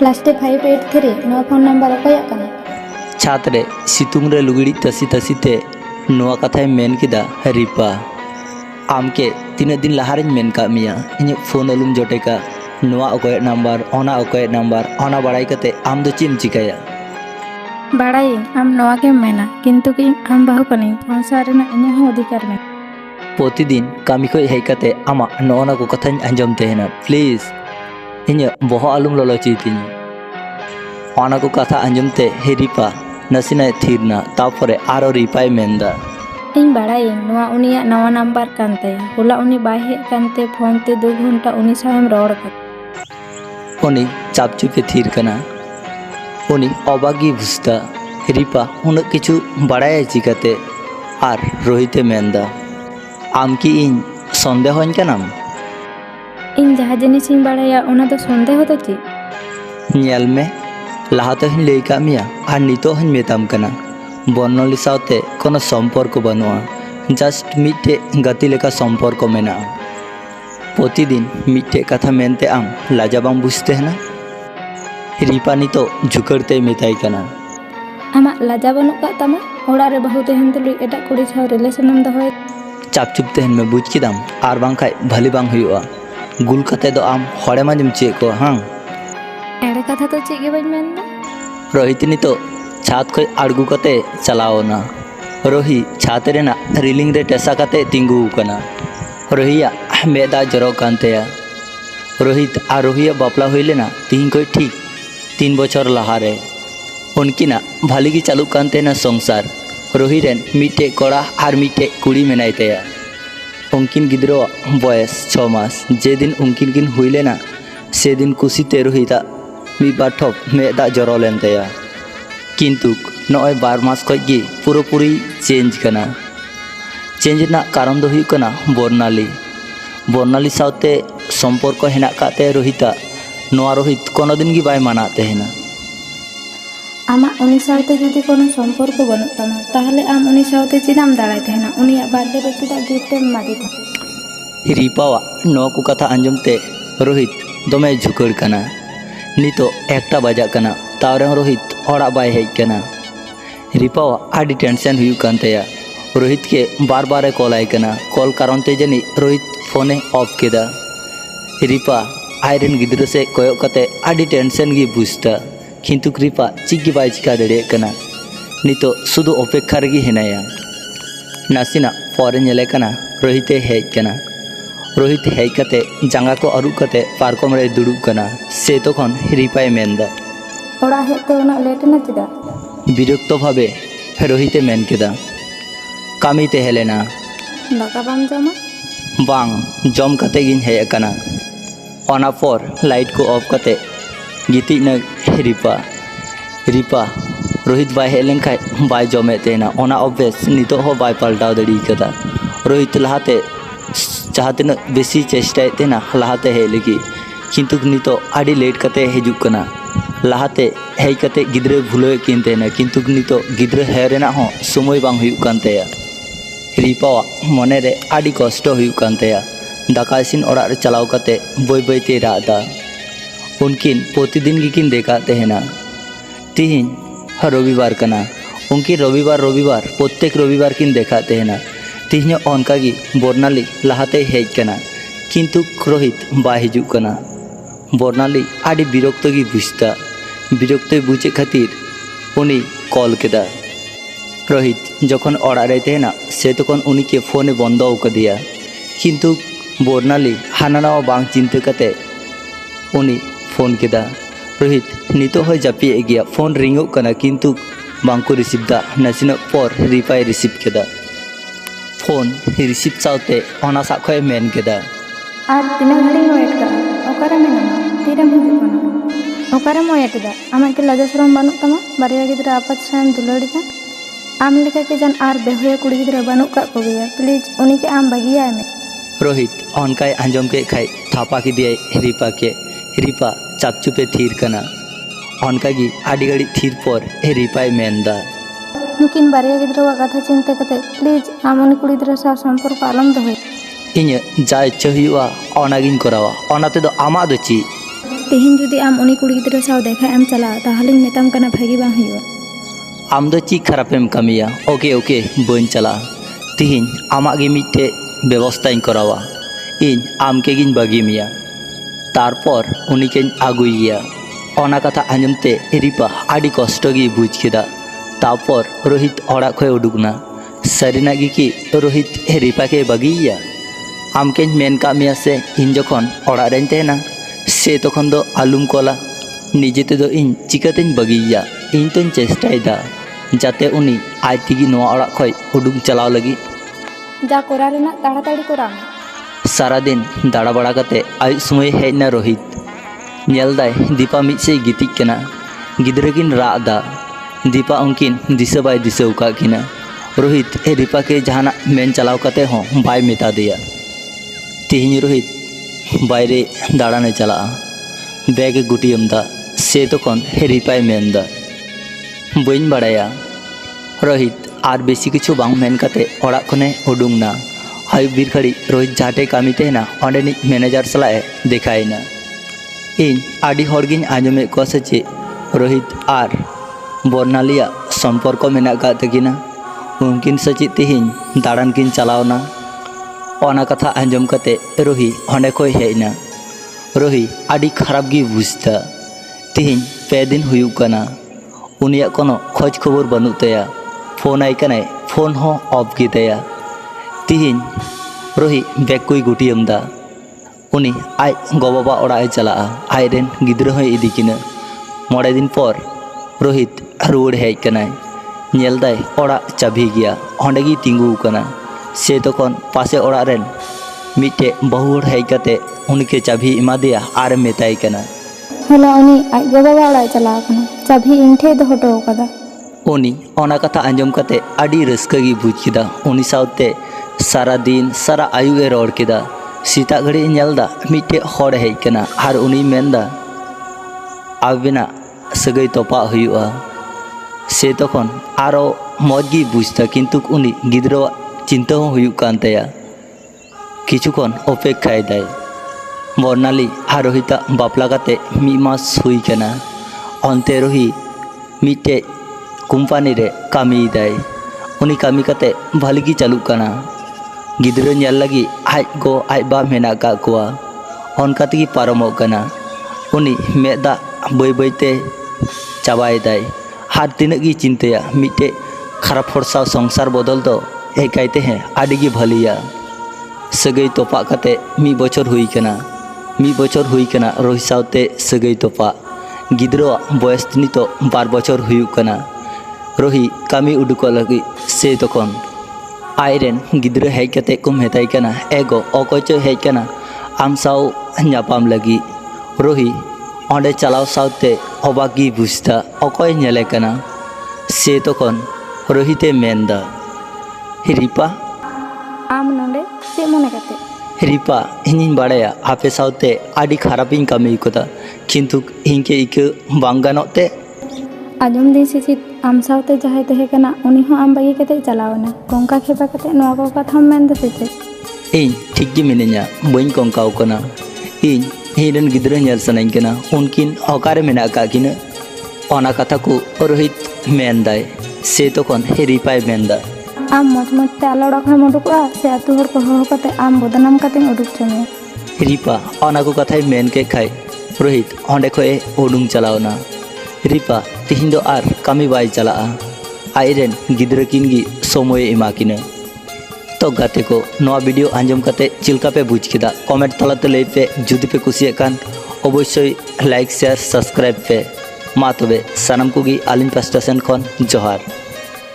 Last 583 नवा phone number अकोया कना छात्रे सितुंग रे लुगड़ी तसी तसीते नोआ कथाय मेन किदा रिपा आमके तीन दिन लहारिन मेन का मिया इन फोन अलुम जोटेका नोआ अकोय नंबर ओना बड़ाई कते आम दो चिम चिकाया बाड़ाई आम नवा के मेना किंतु कि आम बाहु कनी फोन सारेना इने हो अधिकार में प्रतिदिन कामी को हेई कते आमा नोना को कथाñ अंजम तेहना प्लीज इन बहो आलुम ललो चीतिनी ओना को कथा अंजम ते हे रिपा नसीना थीरना तापरे आरो रिपाय मेंदा इन बाड़ाई नवा उनिया नवा नंबर कानते होला उनी बाय हे कानते फोन ते 2 घंटा उनी साहेम रोड कर उनी चापचुपे थीर कना उनी अबागी बुझता रिपा उन किछु बड़ाय चिकाते आर रोहिते मेंदा आम की इन संदेह हन कनाम इन जहाँ जिनिस इन बाड़ाया उना तो संदेह तो ची नेल में लाहाते हन लेका मिया आर नितो हन मेताम कना बर्नली साथे कोनो सम्पर्क बनुआ जस्ट मिटे गति लेका सम्पर्क मेना प्रतिदिन मिटे कथा मेनते आम लाजाबाम बुझते है ना रिपा नितो झुकरते मेताई कना आमा लाजा बनु का तमा ओड़ा रे बहु तेहन तुलु एटा कुड़ी छाव रिलेशनम दहोय चापचुप तेहन में बुझ किदाम आर बांखाय भली बांग हुआ गुल कते दो आम हड़े माजम चे को हां एड़े कथा तो चे गे बज मेन रोहित नितो छात खय आड़गु कते चलाओना रोही छात रेना रिलिंग रे टेसा कते तिंगु कना रोहिया मेदा जरो कांतेया रोहित आ रोहिया बापला हुई लेना तीन कोई ठीक 3 बछर लहारे उनकिना भाली की चालू कांते ना संसार रोही रेन मिटे कोड़ा आर मिटे कुड़ी मेनाइतेया उनकिन गिद्रो बयस 6 मास जे दिन उनकिन किन हुई लेना से दिन कुसीते रोहिता मी बाठप मेदा जरो लेनतेया किंतु नय 12 मास खय पूरी चेंज कना चेंज ना कारण दो हुई कना बर्नाली साथे सम्पर्क हेना काते रोहिता नोआ रोहित कोनो दिन गी बाय माना तेहना आमा उनी साथे जुदी कोनो सम्पर्क बनु तमा ताहले आम उनी साथे चिदाम दाड़ाय तेहना उनिया बर्थडे रे चिदा गिफ्ट मादी था रिपावा नो को कथा अंजमते रोहित दमे झुकड़ कना नितो एकटा बजा कना तावरे रोहित ओड़ा बाय हेज कना रिपावा आडी टेंशन हुई कानतेया रोहित के बार बार कॉल आय कना कॉल कारण ते जनी Rohit phone of केदा Ripa iron गिद्र से कोयो कते आडी टेंशन गी बुझता किंतु रिपा चिगी बाय चिका दड़े कना नितो सुदु अपेक्षा रगी हेनाया नासिना फोरे नेले कना रोहिते हेज कना रोहित हेज कते जांगा को अरु कते पार्कम रे दुडुब कना से तखन रिपाय मेंदा ओड़ा हेते उना लेट ना चिदा विरक्त भावे रोहिते मेन केदा कामी ते हेलेना दाका बाम जमा बांग जम कते गिन हे कना ओना पर लाइट को ऑफ कते गिति न रिपा रोहित बाय हेलेन खाय बाय जमे तेना ओना ऑब्वियस नितो हो बाय पलटाव दड़ी कदा रोहित लहाते चाहते न बेसी चेष्टा तेना लहाते हे लगी किंतु नितो आडी लेट कते हिजुक कना लहाते हे कते गिद्रे भूलो किन तेना किंतु नितो गिद्रे हे रेना हो समय बांग हुई कानतेया रिपावा मने रे आडी कष्ट हुई कानतेया दाका इसिन ओड़ा रे चलाव कते बय बयते रादा उनकिन प्रतिदिन गिकिन देखा तेहना तिहिन रविवार कना उनकी रविवार प्रत्येक रविवार किन देखा तेहना तिहिन ओनका गी बर्नाली लहाते हेज कना किंतु रोहित बा हिजुक कना बर्नाली आडी विरक्त गी बुझता विरक्त बुझे खातिर उनी कॉल केदा रोहित जखन ओड़ा रे तेहना से तखन उनी के फोने बंद कदिया किंतु बर्नाली हाना बांग चिंता कते उनी फोन केदा रोहित नितो हो जापी गया फोन रिंगो कना किंतु बांको रिसीव दा नसीना पर रिपाय रिसीव केदा फोन रिसीव साउते ओना साखय मेन केदा आर तिना घड़ी वेट का ओकारा मेना तीरम हिजु कना ओकारा मोयट दा आमा के लजसरम बानु तमा बारिया गिदरा आपत साम दुलड़ी का आम लेका के जन आर बेहोया कुड़ी गिदरा बानु का कोगेया प्लीज उनी के आम बगिया में रोहित ओनकाय आंजम के खाय थापा की दिया रिपा चापचुपे थीर कना ओनका गी आडी गड़ी थीर पर रिपाय मेंदा नुकिन बारिया गिदरा कथा चिंता कते प्लीज आम उनी कुड़ी गिदरा सा संपर्क आलम दो इन जा इच्छा हुआ ओनागिन करावा ओनाते दो आमा दो ची तेहन जुदी आम उनी कुड़ी गिद्रा साव देखा एम चला ताहलिंग मेताम कना भागी बांग हुआ आम दो ची खरापेम कमिया ओके ओके बन चला तिहिन आमाग गे मिट्टे व्यवस्थाई करावा इन आम के गिन बागी मिया तारपर उनी के आगुई गया ओना कथा आंजमते रिपा आड़ी कष्ट गी बुझ केदा तारपर रोहित ओड़ा खय उडुकना सारिना गी कि रोहित रिपा के बागिया आम के मेन का मिया से इन जखन ओड़ा रेन तेना से तखन दो आलुम कोला निजे ते दो इन चिकातें बागिया इन तों चेष्टायदा जाते उनी आज तेगी नोआ ओड़ा खय उडुक चलाव लगी जा कोरा रेना ताड़ाताड़ी कोरा सारा दिन दाड़ा बड़ा कते आयु समय हेजना रोहित नेलदाय दीपा मिसे गितिक केना गिद्रा किन रादा दीपा उनकिन दिशा बाय दिशा उका किना रोहित रिपा के जहाना मेन चलाव कते हो बाय मेता दिया तिहिन रोहित बायरे दाड़ाने चला बैग गुटियम दा से तखन रिपाय मेनदा बइन बाड़ाया रोहित आर बेसी किछु बांग मेन कते ओड़ा खने उडुंगना आयु बीर खड़ी रोहित जाटे कामी तेना ओंडेनि मैनेजर सलाए देखायना इन आड़ी हड़गिन आंजमे को से रोहित आर बर्नालिया सम्पर्क मेना का तकिना उनकिन सचित तिहिन दाड़ान किन चलावना ओना कथा आंजम कते रोहि ओंडे खय हेजना रोहि आड़ी खराब गी बुझता तिहिन पे दिन हुयु कना उनिया कोनो खोज खबर बनु तया फोन आई कनाय फोन हो ऑफ गी तया तिहिन रोहि बैग कोई गुटियम दा उनी आय गो-बाबा ओड़ा चला आय रेन गिद्रा हय इदी किना मोड़े दिन पर रोहित रुवाड़ हेज कनाय नेलदाय ओड़ा चाबी गया ओंडे गी तिंगु कना से तखन पासे ओड़ा रेन मिट्टे बहु हेज कते उनके चाबी इमा दिया आर मेताय कना होला उनी आज गो-बाबा ओड़ा चला कना चाबी इन ठे दो हटो कदा उनी ओना कथा आंजम कते आड़ी रस्का गी बुझ केदा उनी सावते सारा दिन सारा आयु ए रोड़ केदा सीता घड़ी नेलदा मिट्टे हड़ हेज कना आर उनी मेनदा आबेना सगै तोपा हुआ से तखन आरो मौज गी बुझता किन्तु उनी गिद्रा चिंता हो हुयु कान तया किछुक्षण अपेक्षाय दाय बर्नाली आर रोहिता बापला काते मी मास हुई कना अन्ते रोहि मिट्टे कोम्पानी रे कामी दाय उनी कामी काते भाली गी चालू कना गिद्रा नेल लगी आज गो आज बा मेना का कोआ ओनका तेगी पारमो कना उनी मेदा बै बैते चाबाय दाय हार तिनाग गी चिंताया मिट्टे खराब हर संसार बदल दो एकायते हैं आड़ी गी भलिया सगै तोपा काते मी बछर हुई कना रोहि सावते सगै तोपा गिद्रा बयस नितो 12 बछर हुई कना रोहि कामी उडुको लगी से तखन आयरेन गिद्रा हेज कते को मेताय कना एगो अकयचो हेज कना आम साव न्यापाम लगी रोहि ओंडे चलाव सावते अबाक गी बुझता अकय नेले कना से तखन रोहिते मेनदा रिपा आम नोंडे से मने कते रिपा इनिन बाड़ाया आपे सावते आड़ी खरापिन कामी कोदा किन्तु इनके इके बांग गानोते आजम दिन से चित आम सावते जहाय तहे कना उनी हो आम बागी कते चलावना कोंका खेपा कते नोआ को कथा मेन दे से इन ठीक गे मिने냐 बइन कोंकाव कना इन हिरन गिद्रा नेल सनाइन कना उनकिन अकारे मेना का किना ओना कथा को रोहित मेनदाय से तखन रिपाय मेनदा आम मज मज ते आलोड़ा खय उडुकआ से आतु हर को हो कते आम बदनाम कते उडुक चमे रिपा ओना को कथाय मेन के खाय रोहित ओंडे खय उडुंग चलावना रिपा तिहिन दो आर कामी बाय चला आयरेन गिद्रा किन गी समय एमा किना तो गाते को नवा वीडियो आंजम कते चिलका पे बुझ केदा कमेंट तलाते लई पे जुदी पे कुसिया कान अवश्य लाइक शेयर सब्सक्राइब पे मा तबे सानाम को गी आलिन पास्टा सेन खन जोहार।